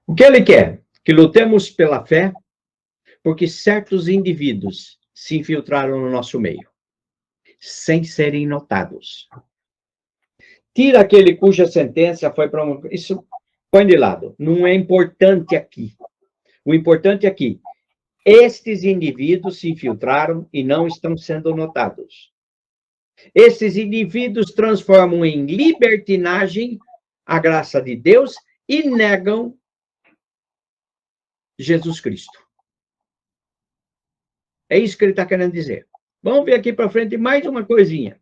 O que ele quer? Que lutemos pela fé, porque certos indivíduos se infiltraram no nosso meio, sem serem notados. Tira aquele cuja sentença foi para isso, põe de lado. Não é importante aqui. O importante aqui, estes indivíduos se infiltraram e não estão sendo notados. Esses indivíduos transformam em libertinagem a graça de Deus e negam Jesus Cristo. É isso que ele está querendo dizer. Vamos ver aqui para frente mais uma coisinha.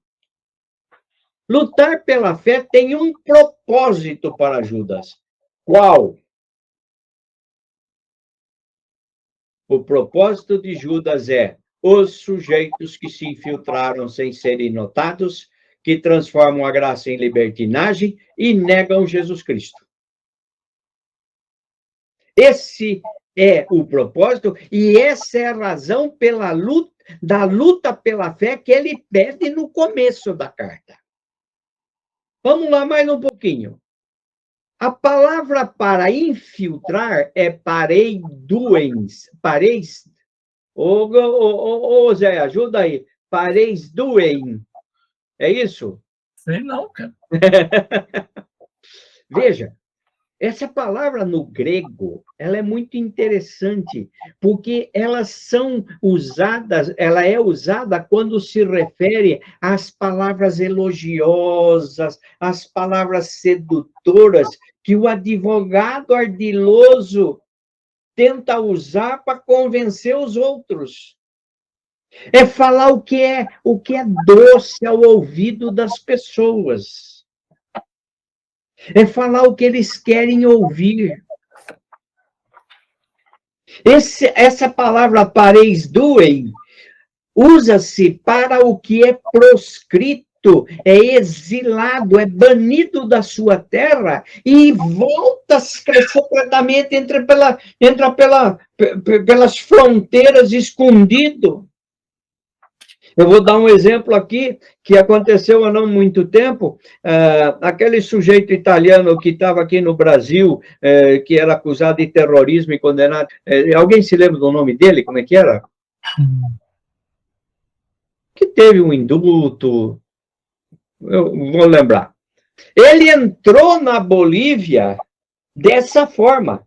Lutar pela fé tem um propósito para Judas. Qual? O propósito de Judas é os sujeitos que se infiltraram sem serem notados, que transformam a graça em libertinagem e negam Jesus Cristo. Esse é o propósito e essa é a razão da luta pela fé que ele pede no começo da carta. Vamos lá mais um pouquinho. A palavra para infiltrar é pareiduens. Ô, Zé, ajuda aí. Pareisduen. É isso? Sei não, cara. Veja, essa palavra no grego, ela é muito interessante, porque ela é usada quando se refere às palavras elogiosas, às palavras sedutoras, que o advogado ardiloso tenta usar para convencer os outros. É falar o que é doce ao ouvido das pessoas. É falar o que eles querem ouvir. Essa palavra pareisduen usa-se para o que é proscrito, é exilado, é banido da sua terra e volta secretamente, entra pelas fronteiras escondido. Eu vou dar um exemplo aqui, que aconteceu há não muito tempo, aquele sujeito italiano que estava aqui no Brasil, que era acusado de terrorismo e condenado, alguém se lembra do nome dele? Como é que era? Que teve um indulto, eu vou lembrar. Ele entrou na Bolívia dessa forma,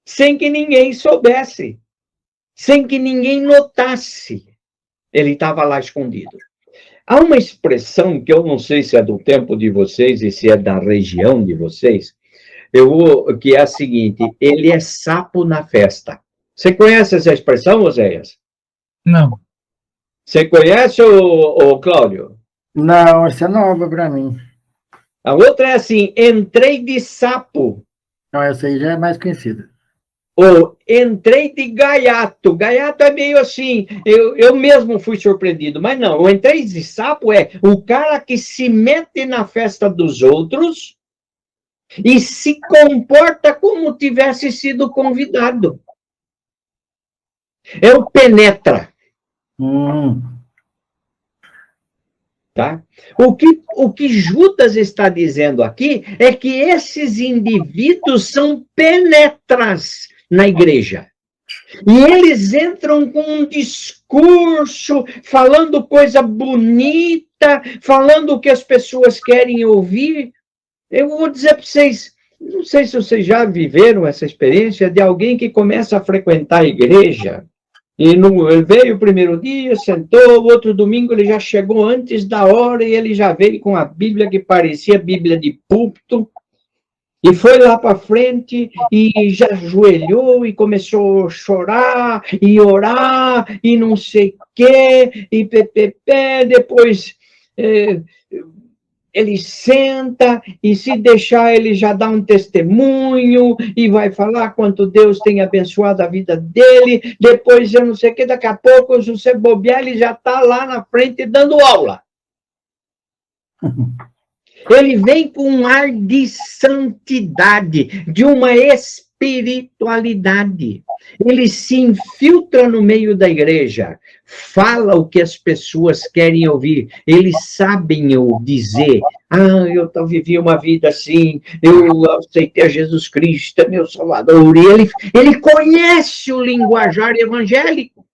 sem que ninguém soubesse, sem que ninguém notasse. Ele estava lá escondido. Há uma expressão que eu não sei se é do tempo de vocês e se é da região de vocês, que é a seguinte: ele é sapo na festa. Você conhece essa expressão, Oséias? Não. Você conhece, o Cláudio? Não, essa é nova para mim. A outra é assim: entrei de sapo. Não, essa aí já é mais conhecida. Ou entrei de gaiato. Gaiato é meio assim, eu mesmo fui surpreendido, mas não, o entrei de sapo é o cara que se mete na festa dos outros e se comporta como tivesse sido convidado. É o penetra. Tá? O que Judas está dizendo aqui é que esses indivíduos são penetras na igreja. E eles entram com um discurso, falando coisa bonita, falando o que as pessoas querem ouvir. Eu vou dizer para vocês, não sei se vocês já viveram essa experiência de alguém que começa a frequentar a igreja, e veio o primeiro dia, sentou, o outro domingo ele já chegou antes da hora, e ele já veio com a Bíblia que parecia Bíblia de púlpito, e foi lá para frente e já ajoelhou e começou a chorar e orar e não sei o quê, e ppp, depois ele senta e se deixar ele já dá um testemunho e vai falar quanto Deus tem abençoado a vida dele, depois eu não sei o que, daqui a pouco se você bobear ele já está lá na frente dando aula. Ele vem com um ar de santidade, de uma espiritualidade. Ele se infiltra no meio da igreja, fala o que as pessoas querem ouvir, eles sabem dizer, eu vivi uma vida assim, eu aceitei a Jesus Cristo, é meu Salvador, e ele conhece o linguajar evangélico,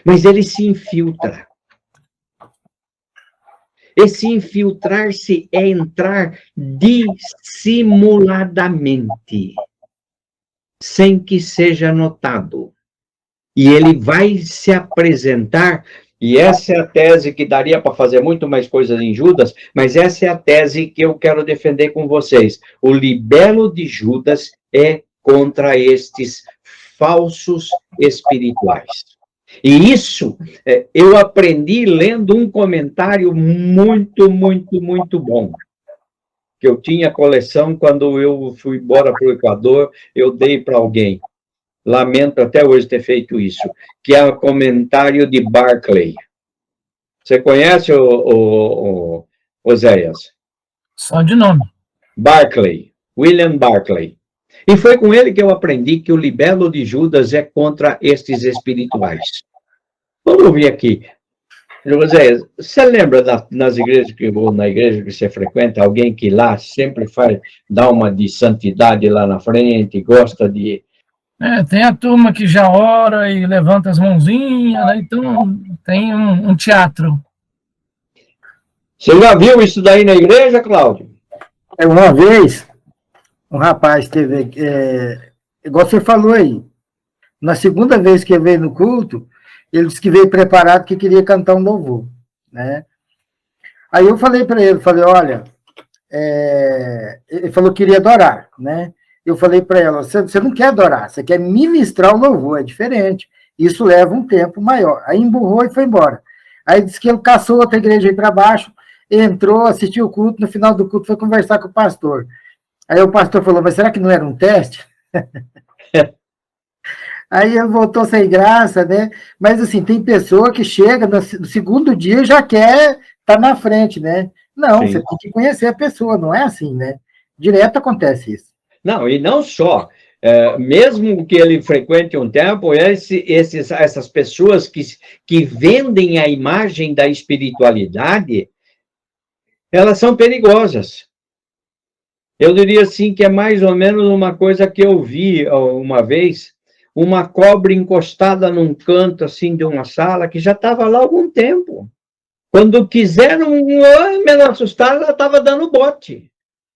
mas ele se infiltra. Esse infiltrar-se é entrar dissimuladamente, sem que seja notado. E ele vai se apresentar, e essa é a tese que daria para fazer muito mais coisas em Judas, mas essa é a tese que eu quero defender com vocês. O libelo de Judas é contra estes falsos espirituais. E isso eu aprendi lendo um comentário muito, muito, muito bom. Que eu tinha coleção quando eu fui embora para o Equador, eu dei para alguém. Lamento até hoje ter feito isso. Que é o comentário de Barclay. Você conhece o Oséias? Só de nome. Barclay. William Barclay. E foi com ele que eu aprendi que o libelo de Judas é contra estes espirituais. Vamos ouvir aqui. José, você lembra nas igrejas na igreja que você frequenta, alguém que lá sempre dá uma de santidade lá na frente, gosta de... Tem a turma que já ora e levanta as mãozinhas, né? Então tem um teatro. Você já viu isso daí na igreja, Cláudio? Uma vez, um rapaz teve, igual você falou aí, na segunda vez que ele veio no culto, ele disse que veio preparado, que queria cantar um louvor, né? Aí eu falei para ele, olha, ele falou que queria adorar, né? Eu falei para ela, você não quer adorar, você quer ministrar o louvor, é diferente. Isso leva um tempo maior. Aí emburrou e foi embora. Aí disse que ele caçou outra igreja aí para baixo, entrou, assistiu o culto, no final do culto foi conversar com o pastor. Aí o pastor falou, mas será que não era um teste? Aí ele voltou sem graça, né? Mas, assim, tem pessoa que chega no segundo dia e já quer estar na frente, né? Não, Sim. Você tem que conhecer a pessoa, não é assim, né? Direto acontece isso. Não, e não só. Mesmo que ele frequente um tempo, essas pessoas que vendem a imagem da espiritualidade, elas são perigosas. Eu diria assim que é mais ou menos uma coisa que eu vi uma vez, uma cobra encostada num canto assim de uma sala que já estava lá há algum tempo. Quando quiseram me assustar, ela estava dando bote.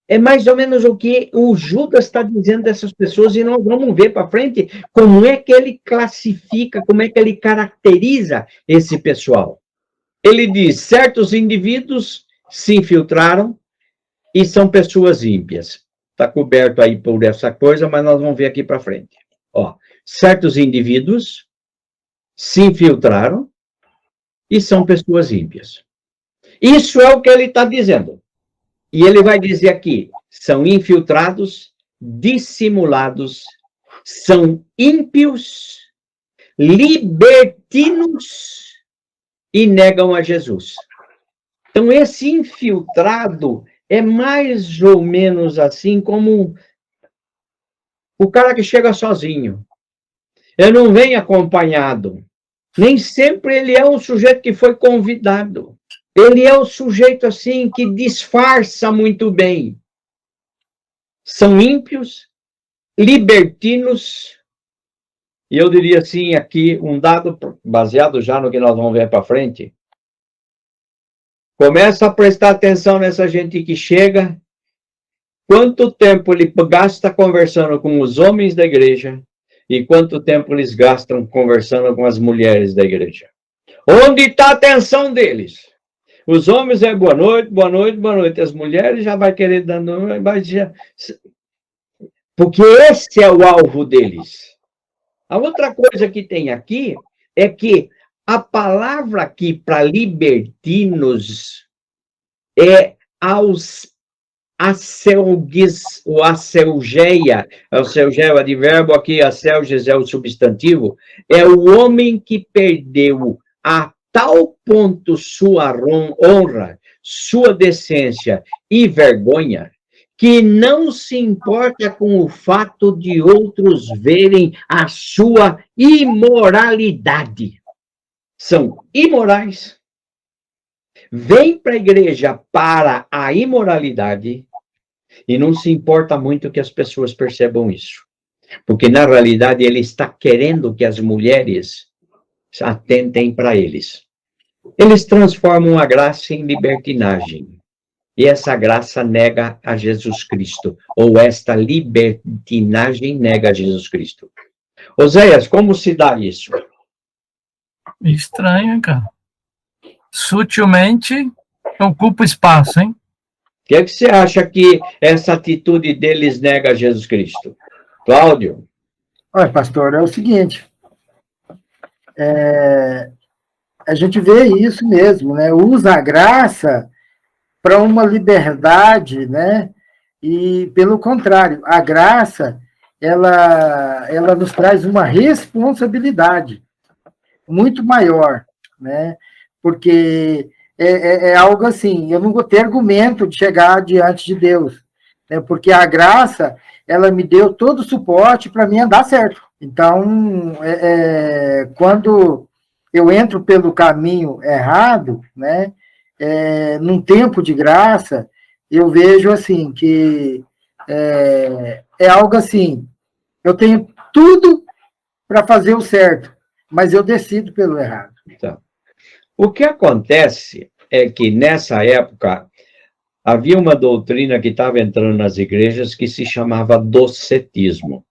É mais ou menos o que o Judas está dizendo dessas pessoas, e nós vamos ver para frente como é que ele classifica, como é que ele caracteriza esse pessoal. Ele diz, certos indivíduos se infiltraram e são pessoas ímpias. Está coberto aí por essa coisa, mas nós vamos ver aqui para frente. Certos indivíduos se infiltraram e são pessoas ímpias. Isso é o que ele está dizendo. E ele vai dizer aqui, são infiltrados, dissimulados, são ímpios, libertinos e negam a Jesus. Então, esse infiltrado é mais ou menos assim como o cara que chega sozinho. Ele não vem acompanhado. Nem sempre ele é um sujeito que foi convidado. Ele é o sujeito, assim, que disfarça muito bem. São ímpios, libertinos, e eu diria assim, aqui, um dado baseado já no que nós vamos ver para frente. Começa a prestar atenção nessa gente que chega, quanto tempo ele gasta conversando com os homens da igreja e quanto tempo eles gastam conversando com as mulheres da igreja. Onde está a atenção deles? Os homens é boa noite, boa noite, boa noite. As mulheres já vai querer dando... Porque esse é o alvo deles. A outra coisa que tem aqui é que a palavra aqui para libertinos é acelgues, ou acelgeia. Acelgeia é o advérbio, aqui acelges é o substantivo. É o homem que perdeu a tal ponto sua honra, sua decência e vergonha, que não se importa com o fato de outros verem a sua imoralidade. São imorais. Vem para a igreja para a imoralidade e não se importa muito que as pessoas percebam isso. Porque, na realidade, ele está querendo que as mulheres atentem para eles. Eles transformam a graça em libertinagem. E essa graça nega a Jesus Cristo. Ou esta libertinagem nega a Jesus Cristo. Oséias, como se dá isso? Estranho, hein, cara? Sutilmente ocupa espaço, hein? O que é que você acha que essa atitude deles nega a Jesus Cristo? Cláudio? Olha, pastor, é o seguinte, a gente vê isso mesmo, né? Usa a graça para uma liberdade, né? E, pelo contrário, a graça, ela nos traz uma responsabilidade muito maior, né? Porque é algo assim, eu não vou ter argumento de chegar diante de Deus, né? Porque a graça, ela me deu todo o suporte para mim andar certo. Então, quando eu entro pelo caminho errado, né? Num tempo de graça, eu vejo assim que é algo assim, eu tenho tudo para fazer o certo, mas eu decido pelo errado. Então, o que acontece é que, nessa época, havia uma doutrina que estava entrando nas igrejas que se chamava docetismo.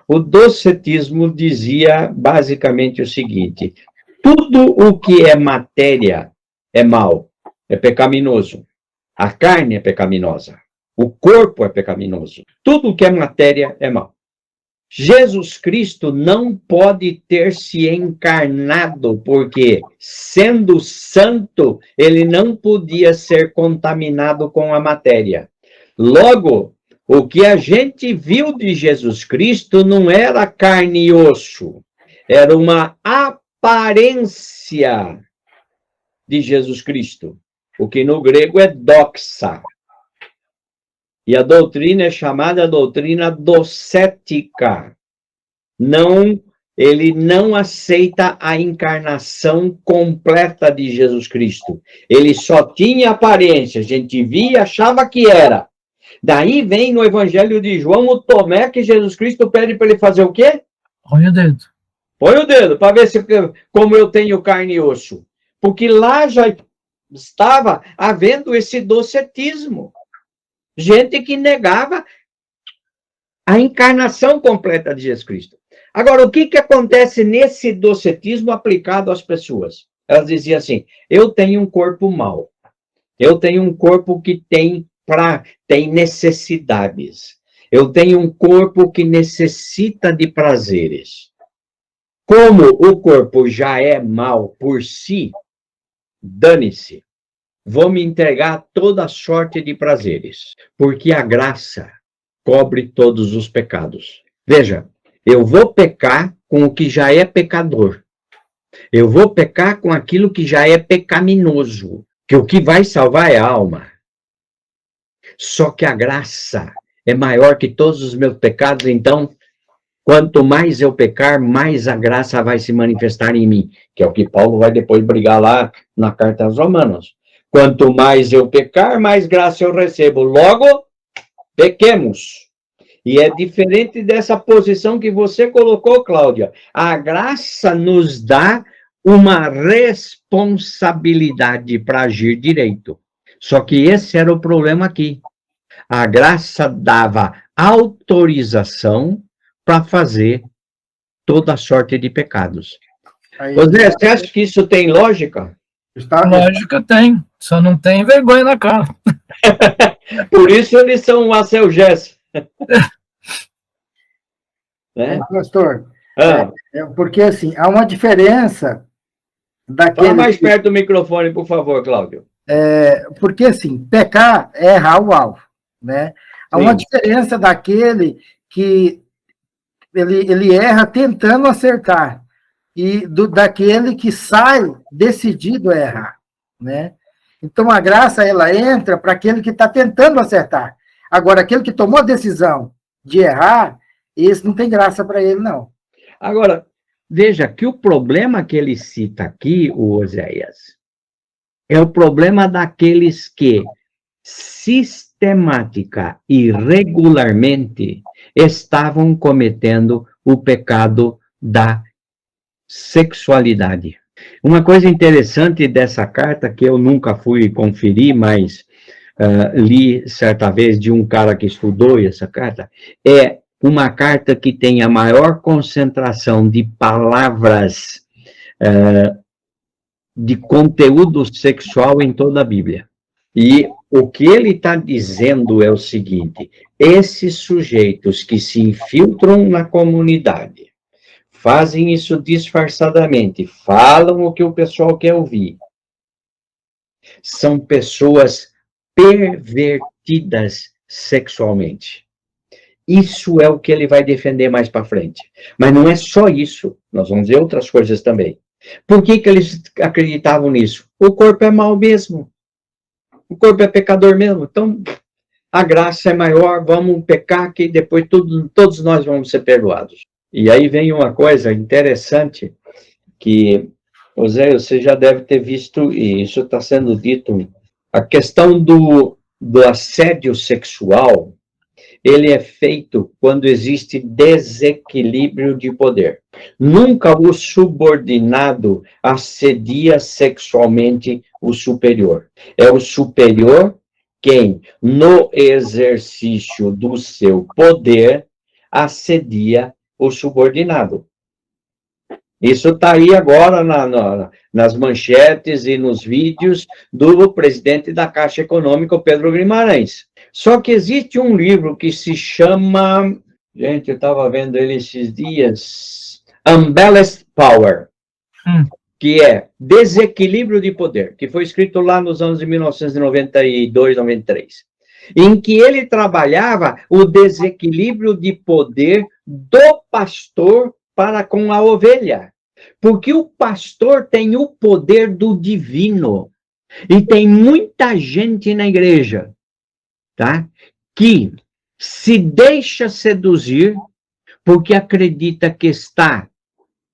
O docetismo dizia basicamente o seguinte: tudo o que é matéria é mal, é pecaminoso. A carne é pecaminosa. O corpo é pecaminoso. Tudo o que é matéria é mal. Jesus Cristo não pode ter se encarnado, porque, sendo santo, ele não podia ser contaminado com a matéria. Logo, o que a gente viu de Jesus Cristo não era carne e osso, era uma aparência de Jesus Cristo, o que no grego é doxa. E a doutrina é chamada doutrina docética. Ele não aceita a encarnação completa de Jesus Cristo. Ele só tinha aparência, a gente via e achava que era. Daí vem no Evangelho de João o Tomé, que Jesus Cristo pede para ele fazer o quê? Põe o dedo. Põe o dedo, para ver como eu tenho carne e osso. Porque lá já estava havendo esse docetismo. Gente que negava a encarnação completa de Jesus Cristo. Agora, o que acontece nesse docetismo aplicado às pessoas? Elas diziam assim: eu tenho um corpo mau, eu tenho um corpo que tem necessidades, eu tenho um corpo que necessita de prazeres. Como o corpo já é mau por si, dane-se. Vou me entregar toda sorte de prazeres, porque a graça cobre todos os pecados. Veja, eu vou pecar com o que já é pecador. Eu vou pecar com aquilo que já é pecaminoso, que o que vai salvar é a alma. Só que a graça é maior que todos os meus pecados, então, quanto mais eu pecar, mais a graça vai se manifestar em mim, que é o que Paulo vai depois brigar lá na carta aos Romanos. Quanto mais eu pecar, mais graça eu recebo. Logo, pequemos. E é diferente dessa posição que você colocou, Cláudia. A graça nos dá uma responsabilidade para agir direito. Só que esse era o problema aqui. A graça dava autorização para fazer toda sorte de pecados. José, você acha que isso tem lógica? Lógica tem, só não tem vergonha na cara. Por isso eles são um acelgés. Né? Pastor, Ah. Porque assim, há uma diferença daquele... Fala mais perto do microfone, por favor, Cláudio. Porque assim, pecar é errar o alvo, né? Há uma diferença daquele que ele erra tentando acertar e daquele que sai decidido a errar, né? Então, a graça, ela entra para aquele que está tentando acertar. Agora, aquele que tomou a decisão de errar, esse não tem graça para ele, não. Agora, veja que o problema que ele cita aqui, o Oséias, é o problema daqueles que sistemática e regularmente estavam cometendo o pecado da sexualidade. Uma coisa interessante dessa carta, que eu nunca fui conferir, mas li certa vez de um cara que estudou essa carta, é uma carta que tem a maior concentração de palavras de conteúdo sexual em toda a Bíblia. E o que ele está dizendo é o seguinte: esses sujeitos que se infiltram na comunidade, fazem isso disfarçadamente, falam o que o pessoal quer ouvir, são pessoas pervertidas sexualmente. Isso é o que ele vai defender mais para frente. Mas não é só isso, nós vamos ver outras coisas também. Por que eles acreditavam nisso? O corpo é mau mesmo. O corpo é pecador mesmo. Então, a graça é maior, vamos pecar que depois todos nós vamos ser perdoados. E aí vem uma coisa interessante que, José, você já deve ter visto, e isso está sendo dito, a questão do assédio sexual, ele é feito quando existe desequilíbrio de poder. Nunca o subordinado assedia sexualmente o superior. É o superior quem, no exercício do seu poder, assedia o subordinado. Isso está aí agora nas manchetes e nos vídeos do presidente da Caixa Econômica, Pedro Guimarães. Só que existe um livro que se chama, gente, eu estava vendo ele esses dias, Unbalanced Power, que é Desequilíbrio de Poder, que foi escrito lá nos anos de 1992, 93, em que ele trabalhava o desequilíbrio de poder do pastor para com a ovelha. Porque o pastor tem o poder do divino. E tem muita gente na igreja, tá? Que se deixa seduzir porque acredita que está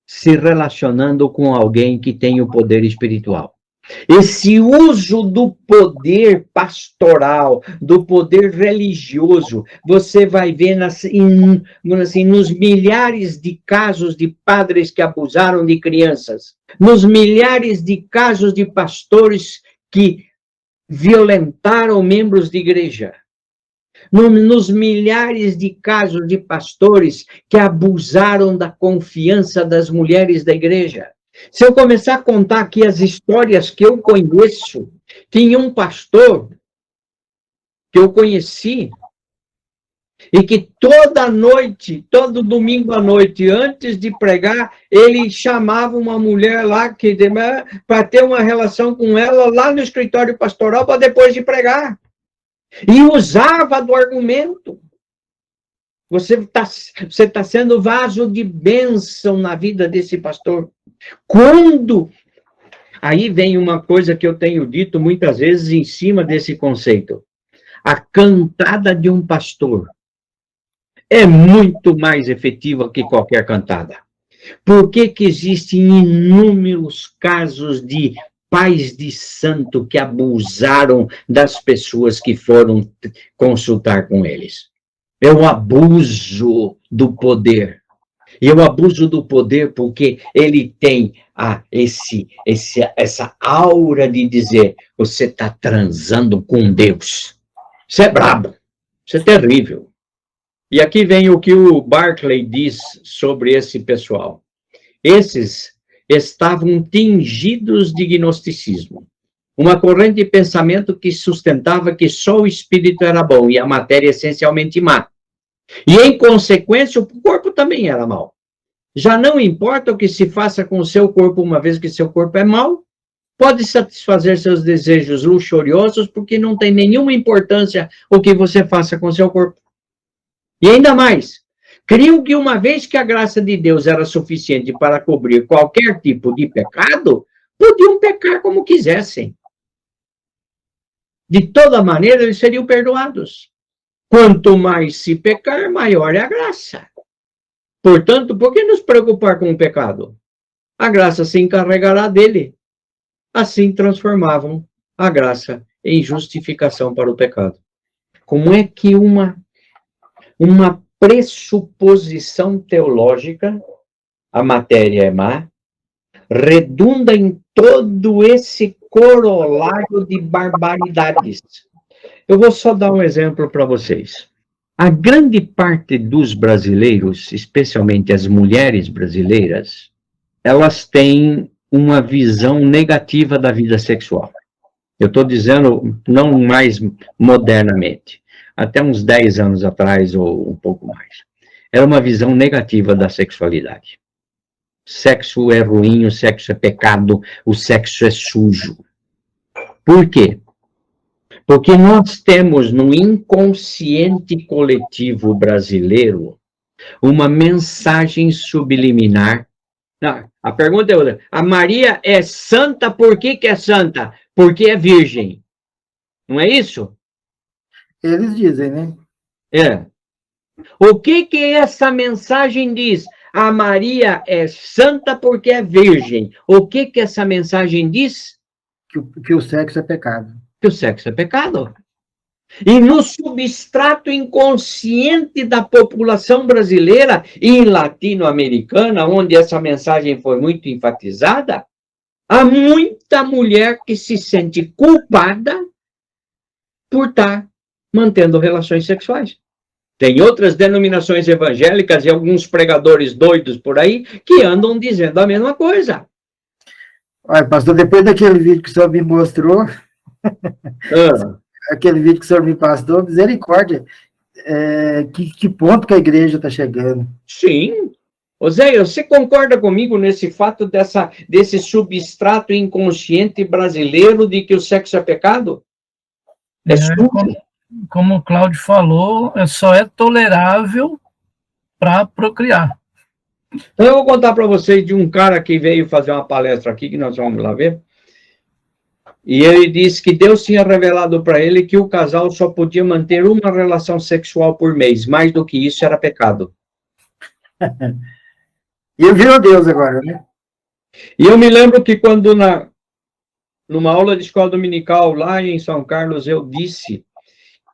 se relacionando com alguém que tem o poder espiritual. Esse uso do poder pastoral, do poder religioso, você vai ver nos milhares de casos de padres que abusaram de crianças, nos milhares de casos de pastores que violentaram membros de igreja, nos milhares de casos de pastores que abusaram da confiança das mulheres da igreja. Se eu começar a contar aqui as histórias que eu conheço, tinha um pastor que eu conheci e que toda noite, todo domingo à noite, antes de pregar, ele chamava uma mulher lá para ter uma relação com ela lá no escritório pastoral para depois de pregar. E usava do argumento. Você tá sendo vaso de bênção na vida desse pastor. Quando... Aí vem uma coisa que eu tenho dito muitas vezes em cima desse conceito. A cantada de um pastor é muito mais efetiva que qualquer cantada. Por que existem inúmeros casos de pais de santo que abusaram das pessoas que foram consultar com eles? É o abuso do poder. E eu abuso do poder porque ele tem essa aura de dizer, você está transando com Deus. Isso é brabo. Isso é terrível. E aqui vem o que o Barclay diz sobre esse pessoal. Esses estavam tingidos de gnosticismo. Uma corrente de pensamento que sustentava que só o espírito era bom e a matéria essencialmente má. E, em consequência, o corpo também era mau. Já não importa o que se faça com o seu corpo, uma vez que seu corpo é mau, pode satisfazer seus desejos luxuriosos, porque não tem nenhuma importância o que você faça com seu corpo. E ainda mais, criam que uma vez que a graça de Deus era suficiente para cobrir qualquer tipo de pecado, podiam pecar como quisessem. De toda maneira, eles seriam perdoados. Quanto mais se pecar, maior é a graça. Portanto, por que nos preocupar com o pecado? A graça se encarregará dele. Assim transformavam a graça em justificação para o pecado. Como é que uma pressuposição teológica, a matéria é má, redunda em todo esse corolário de barbaridades? Eu vou só dar um exemplo para vocês. A grande parte dos brasileiros, especialmente as mulheres brasileiras, elas têm uma visão negativa da vida sexual. Eu estou dizendo não mais modernamente. Até uns 10 anos atrás, ou um pouco mais. Era uma visão negativa da sexualidade. Sexo é ruim, o sexo é pecado, o sexo é sujo. Por quê? Porque nós temos no inconsciente coletivo brasileiro uma mensagem subliminar. Não, a pergunta é outra. A Maria é santa, por que é santa? Porque é virgem. Não é isso? Eles dizem, né? É. O que essa mensagem diz? A Maria é santa porque é virgem. O que essa mensagem diz? Que o sexo é pecado. Que o sexo é pecado. E no substrato inconsciente da população brasileira e latino-americana, onde essa mensagem foi muito enfatizada, há muita mulher que se sente culpada por estar mantendo relações sexuais. Tem outras denominações evangélicas e alguns pregadores doidos por aí que andam dizendo a mesma coisa. Olha, pastor, depois daquele vídeo que o senhor me mostrou, aquele vídeo que o senhor me passou, misericórdia, que ponto que a igreja está chegando? Sim. Oséia, você concorda comigo nesse fato desse substrato inconsciente brasileiro de que o sexo é pecado? Como o Cláudio falou, só é tolerável para procriar. Então eu vou contar para vocês de um cara que veio fazer uma palestra aqui, que nós vamos lá ver. E ele disse que Deus tinha revelado para ele que o casal só podia manter uma relação sexual por mês. Mais do que isso era pecado. E ele virou Deus agora, né? E eu me lembro que quando numa aula de escola dominical lá em São Carlos, eu disse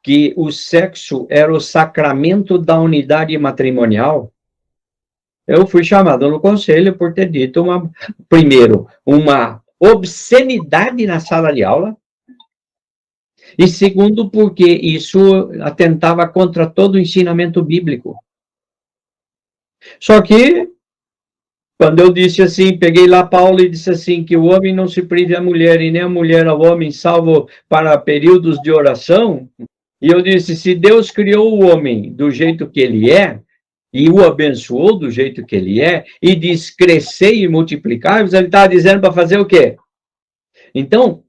que o sexo era o sacramento da unidade matrimonial. Eu fui chamado no conselho por ter dito, primeiro, uma obscenidade na sala de aula, e segundo, porque isso atentava contra todo o ensinamento bíblico. Só que, quando eu disse assim, peguei lá Paulo e disse assim, que o homem não se prive à mulher, e nem a mulher ao homem, salvo para períodos de oração, e eu disse, se Deus criou o homem do jeito que ele é, e o abençoou do jeito que ele é, e diz crescer e multiplicar, ele está dizendo para fazer o quê? Então,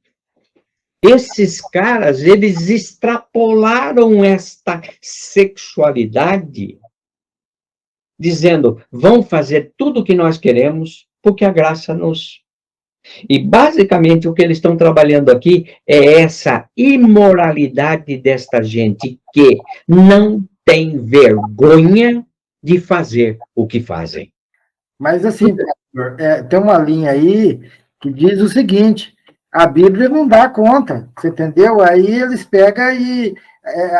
esses caras, eles extrapolaram esta sexualidade, dizendo, vão fazer tudo o que nós queremos, porque a graça nos... E, basicamente, o que eles estão trabalhando aqui é essa imoralidade desta gente que não tem vergonha de fazer o que fazem. Mas, assim, pastor, tem uma linha aí que diz o seguinte, a Bíblia não dá conta, você entendeu? Aí eles pegam e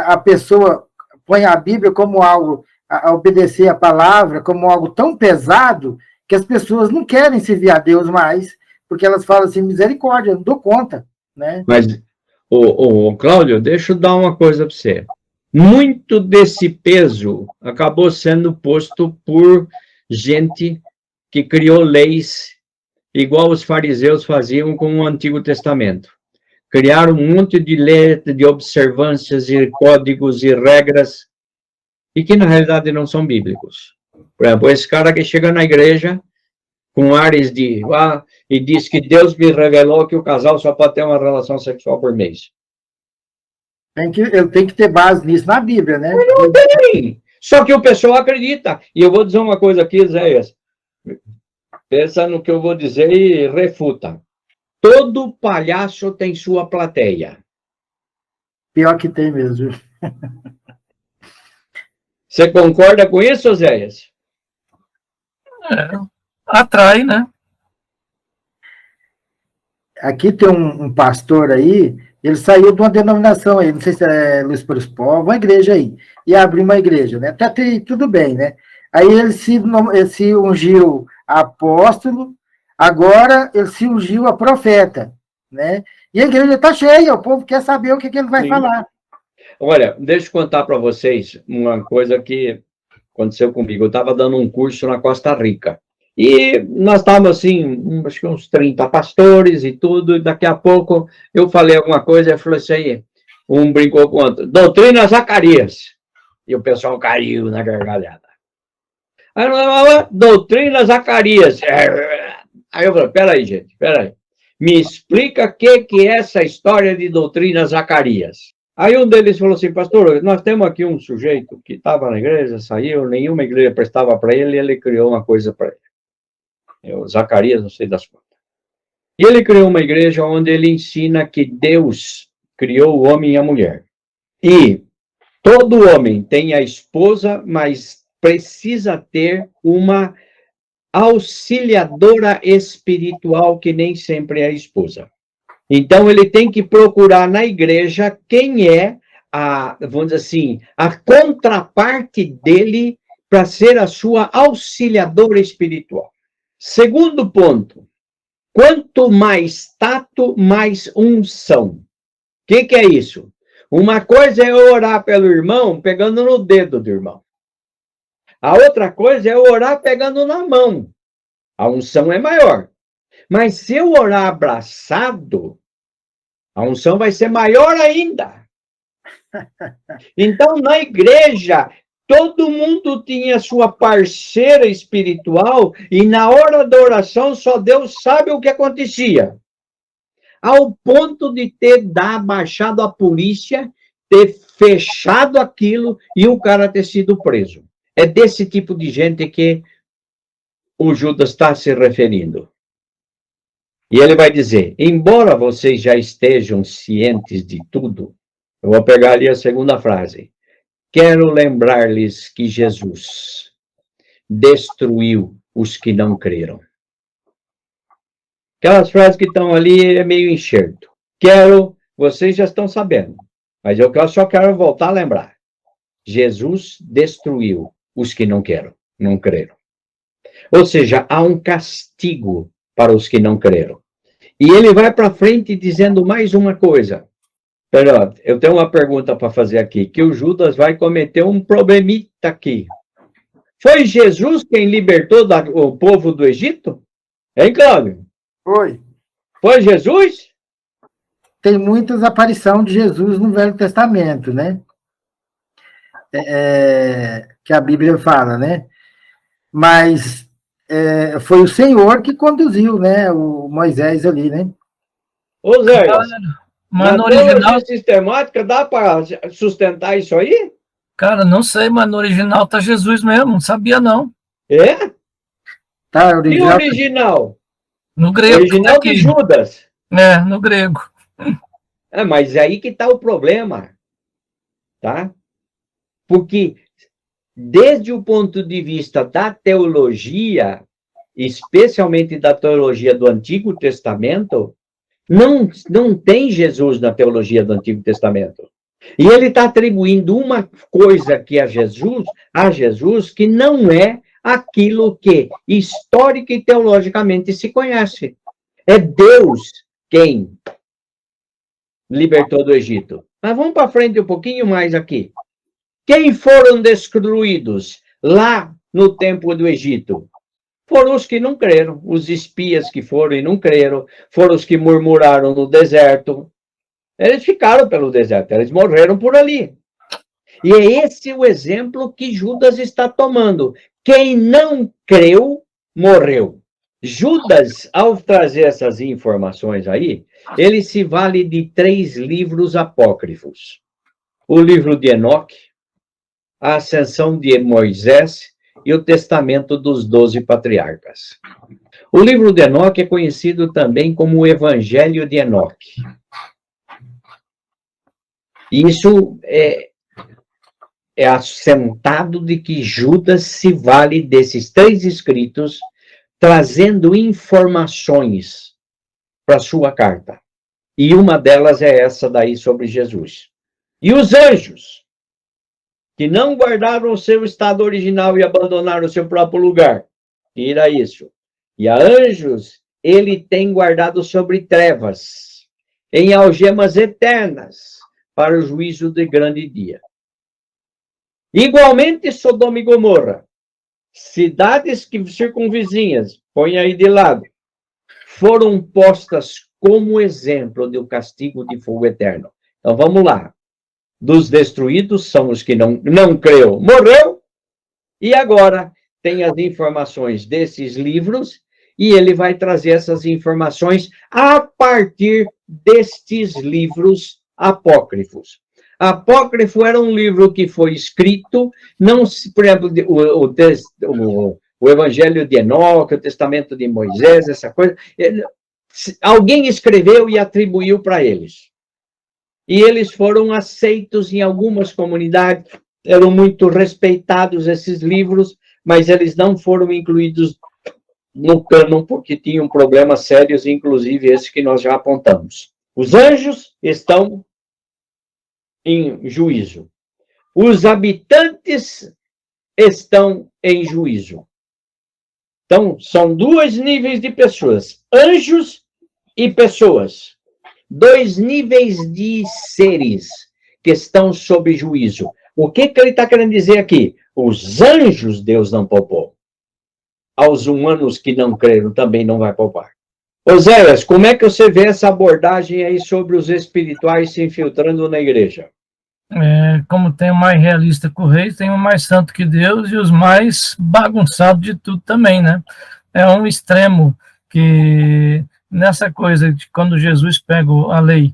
a pessoa põe a Bíblia como algo, a obedecer a palavra, como algo tão pesado, que as pessoas não querem servir a Deus mais, porque elas falam assim, misericórdia, eu não dou conta, né? Mas, Cláudio, deixa eu dar uma coisa para você. Muito desse peso acabou sendo posto por gente que criou leis igual os fariseus faziam com o Antigo Testamento. Criaram um monte de leis, de observâncias e códigos e regras, e que na realidade não são bíblicos. Por exemplo, esse cara que chega na igreja com ares de... e diz que Deus me revelou que o casal só pode ter uma relação sexual por mês. Eu tenho que ter base nisso na Bíblia, né? Não tem! Só que o pessoal acredita. E eu vou dizer uma coisa aqui, Zéias. Pensa no que eu vou dizer e refuta. Todo palhaço tem sua plateia. Pior que tem mesmo. Você concorda com isso, Oséias? Atrai, né? Aqui tem um pastor aí, ele saiu de uma denominação aí, não sei se é Luz para os Povos, uma igreja aí, e abriu uma igreja, né? Até tudo bem, né? Aí ele se ungiu a apóstolo, agora ele se ungiu a profeta, né? E a igreja está cheia, o povo quer saber o que ele vai falar. Olha, deixa eu contar para vocês uma coisa que aconteceu comigo. Eu estava dando um curso na Costa Rica. E nós estávamos assim, acho que uns 30 pastores e tudo, e daqui a pouco eu falei alguma coisa, e falou assim, um brincou com o outro, doutrina Zacarias. E o pessoal caiu na gargalhada. Aí eu falava, doutrina Zacarias. Aí eu falei, peraí, gente, peraí. Me explica o que é essa história de doutrina Zacarias. Aí um deles falou assim, pastor, nós temos aqui um sujeito que estava na igreja, saiu, nenhuma igreja prestava para ele, e ele criou uma coisa para ele. O Zacarias, não sei das quantas. E ele criou uma igreja onde ele ensina que Deus criou o homem e a mulher. E todo homem tem a esposa, mas precisa ter uma auxiliadora espiritual que nem sempre é a esposa. Então, ele tem que procurar na igreja quem é vamos dizer assim, a contraparte dele para ser a sua auxiliadora espiritual. Segundo ponto, quanto mais tato, mais unção. O que é isso? Uma coisa é orar pelo irmão pegando no dedo do irmão. A outra coisa é orar pegando na mão. A unção é maior. Mas se eu orar abraçado, a unção vai ser maior ainda. Então, na igreja, todo mundo tinha sua parceira espiritual e na hora da oração só Deus sabe o que acontecia. Ao ponto de ter baixado a polícia, ter fechado aquilo e o cara ter sido preso. É desse tipo de gente que o Judas está se referindo. E ele vai dizer, embora vocês já estejam cientes de tudo, eu vou pegar ali a segunda frase. Quero lembrar-lhes que Jesus destruiu os que não creram. Aquelas frases que estão ali é meio enxerto. Vocês já estão sabendo, mas eu só quero voltar a lembrar. Jesus destruiu os que não creram. Ou seja, há um castigo para os que não creram. E ele vai para frente dizendo mais uma coisa. Pera, eu tenho uma pergunta para fazer aqui, que o Judas vai cometer um problemita aqui. Foi Jesus quem libertou o povo do Egito? Hein, Cláudio? Foi. Foi Jesus? Tem muitas aparições de Jesus no Velho Testamento, né? Que a Bíblia fala, né? Mas foi o Senhor que conduziu, né? O Moisés ali, né? Ô, Zé, mas na original teologia sistemática dá para sustentar isso aí? Cara, não sei, mas no original tá Jesus mesmo, não sabia não. É? Tá, E o original? No grego. Original de Judas. No grego. Mas aí que está o problema, tá? Porque desde o ponto de vista da teologia, especialmente da teologia do Antigo Testamento, não tem Jesus na teologia do Antigo Testamento. E ele está atribuindo uma coisa que a Jesus que não é aquilo que histórica e teologicamente se conhece. É Deus quem libertou do Egito. Mas vamos para frente um pouquinho mais aqui. Quem foram destruídos lá no tempo do Egito? Foram os que não creram, os espias que foram e não creram, foram os que murmuraram no deserto. Eles ficaram pelo deserto, eles morreram por ali. E é esse o exemplo que Judas está tomando. Quem não creu, morreu. Judas, ao trazer essas informações aí, ele se vale de 3 livros apócrifos. O livro de Enoque, a Ascensão de Moisés e o Testamento dos 12 Patriarcas. O livro de Enoque é conhecido também como o Evangelho de Enoque. Isso é assentado de que Judas se vale desses 3 escritos, trazendo informações para sua carta. E uma delas é essa daí sobre Jesus. E os anjos, que não guardaram o seu estado original e abandonaram o seu próprio lugar. Tira isso. E a anjos, ele tem guardado sobre trevas, em algemas eternas, para o juízo de grande dia. Igualmente, Sodoma e Gomorra, cidades que circunvizinhas, põe aí de lado, foram postas como exemplo do castigo de fogo eterno. Então, vamos lá. Dos destruídos são os que não creu, morreu, e agora tem as informações desses livros, e ele vai trazer essas informações a partir destes livros apócrifos. Apócrifo era um livro que foi escrito, não, por exemplo, o Evangelho de Enoque, o Testamento de Moisés, essa coisa, alguém escreveu e atribuiu para eles. E eles foram aceitos em algumas comunidades, eram muito respeitados esses livros, mas eles não foram incluídos no cânon, porque tinham problemas sérios, inclusive esse que nós já apontamos. Os anjos estão em juízo. Os habitantes estão em juízo. Então, são 2 níveis de pessoas, anjos e pessoas. 2 níveis de seres que estão sob juízo. O que ele está querendo dizer aqui? Os anjos Deus não poupou. Aos humanos que não creram também não vai poupar. Oséias, como é que você vê essa abordagem aí sobre os espirituais se infiltrando na igreja? Como tem o mais realista que o rei, tem o mais santo que Deus e os mais bagunçados de tudo também, né? É um extremo que, nessa coisa de quando Jesus pega a lei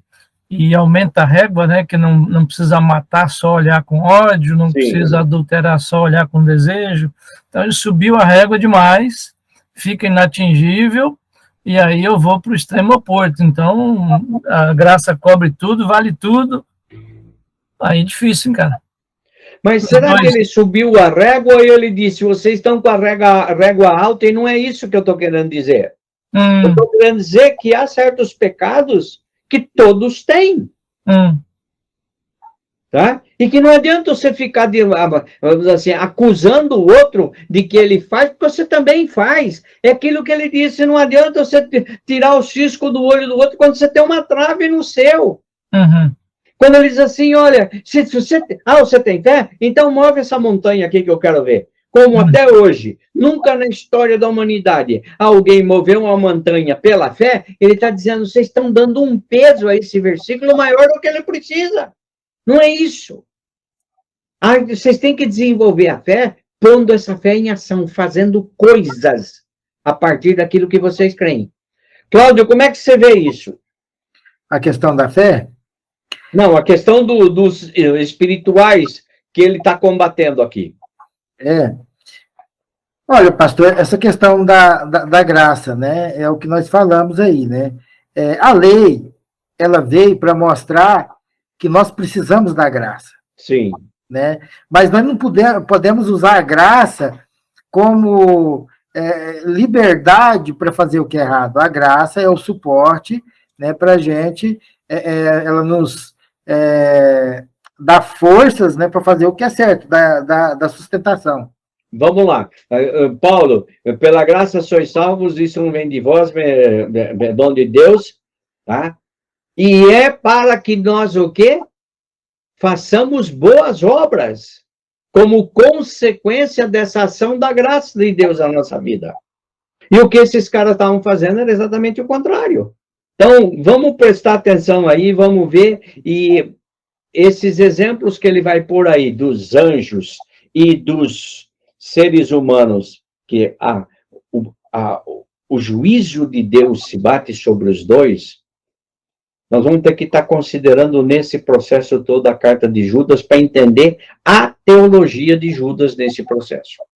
e aumenta a régua, né? Que não precisa matar, só olhar com ódio, não precisa adulterar, só olhar com desejo. Então ele subiu a régua demais, fica inatingível, e aí eu vou para o extremo oposto. Então a graça cobre tudo, vale tudo. Aí é difícil, cara. Mas será que ele subiu a régua e ele disse, vocês estão com a régua alta e não é isso que eu estou querendo dizer? Eu estou querendo dizer que há certos pecados que todos têm. Tá? E que não adianta você ficar, vamos dizer assim, acusando o outro de que ele faz, porque você também faz. É aquilo que ele disse, não adianta você tirar o cisco do olho do outro quando você tem uma trave no seu. Quando ele diz assim, olha, se você tem fé? Então move essa montanha aqui que eu quero ver. Como até hoje, nunca na história da humanidade, alguém moveu uma montanha pela fé, ele está dizendo, vocês estão dando um peso a esse versículo maior do que ele precisa. Não é isso. Vocês têm que desenvolver a fé, pondo essa fé em ação, fazendo coisas a partir daquilo que vocês creem. Cláudio, como é que você vê isso? A questão da fé? Não, a questão dos espirituais que ele está combatendo aqui. Olha, pastor, essa questão da graça, né? É o que nós falamos aí, né? A lei, ela veio para mostrar que nós precisamos da graça. Sim. Né? Mas nós não podemos usar a graça como liberdade para fazer o que é errado. A graça é o suporte, né, para a gente, ela nos dá forças, né, para fazer o que é certo, da sustentação. Vamos lá. Paulo, pela graça sois salvos, isso não vem de vós, é dom de Deus, tá? E é para que nós o quê? Façamos boas obras, como consequência dessa ação da graça de Deus na nossa vida. E o que esses caras estavam fazendo era exatamente o contrário. Então, vamos prestar atenção aí, vamos ver, e esses exemplos que ele vai pôr aí, dos anjos e dos seres humanos, que o juízo de Deus se bate sobre os dois, nós vamos ter que estar considerando nesse processo todo a carta de Judas para entender a teologia de Judas nesse processo.